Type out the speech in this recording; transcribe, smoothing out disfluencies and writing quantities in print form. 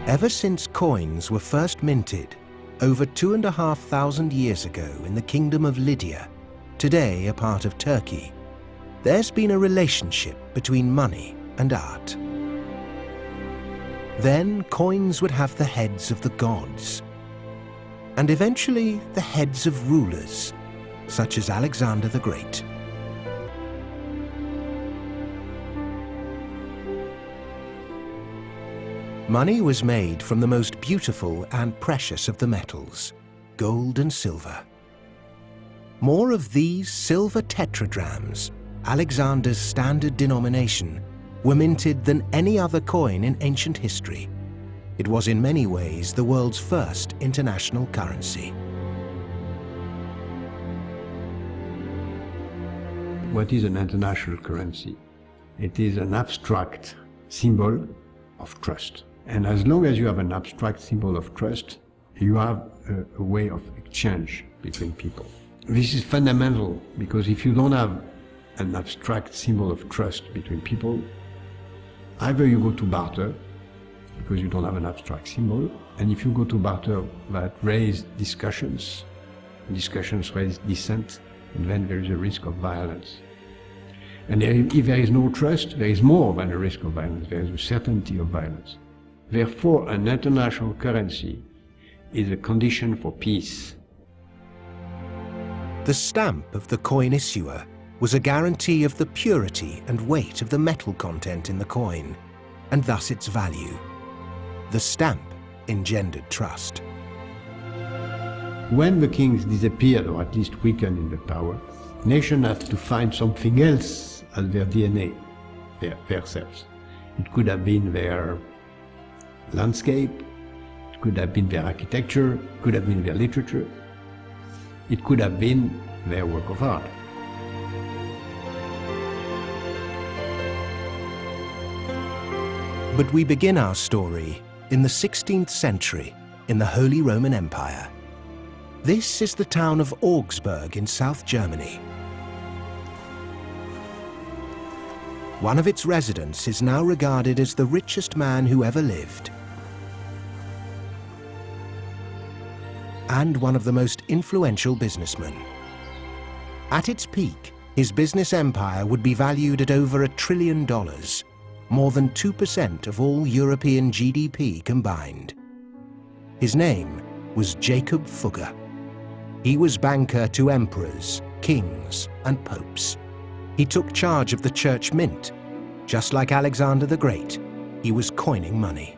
Ever since coins were first minted, over 2,500 years ago in the kingdom of Lydia, today a part of Turkey, there's been a relationship between money and art. Then coins would have the heads of the gods, and eventually the heads of rulers, such as Alexander the Great. Money was made from the most beautiful and precious of the metals, gold and silver. More of these silver tetradrachms, Alexander's standard denomination, were minted than any other coin in ancient history. It was in many ways the world's first international currency. What is an international currency? It is an abstract symbol of trust. And as long as you have an abstract symbol of trust, you have a way of exchange between people. This is fundamental, because if you don't have an abstract symbol of trust between people, either you go to barter, because you don't have an abstract symbol, and if you go to barter, that raises discussions raise dissent, and then there is a risk of violence. And if there is no trust, there is more than a risk of violence, there is a certainty of violence. Therefore, an international currency is a condition for peace. The stamp of the coin issuer was a guarantee of the purity and weight of the metal content in the coin, and thus its value. The stamp engendered trust. When the kings disappeared, or at least weakened in the power, nations had to find something else as their DNA, their selves. It could have been their landscape, it could have been their architecture, it could have been their literature, it could have been their work of art. But we begin our story in the 16th century in the Holy Roman Empire. This is the town of Augsburg in South Germany. One of its residents is now regarded as the richest man who ever lived, and one of the most influential businessmen. At its peak, his business empire would be valued at over $1 trillion, more than 2% of all European GDP combined. His name was Jacob Fugger. He was banker to emperors, kings, and popes. He took charge of the church mint. Just like Alexander the Great, he was coining money.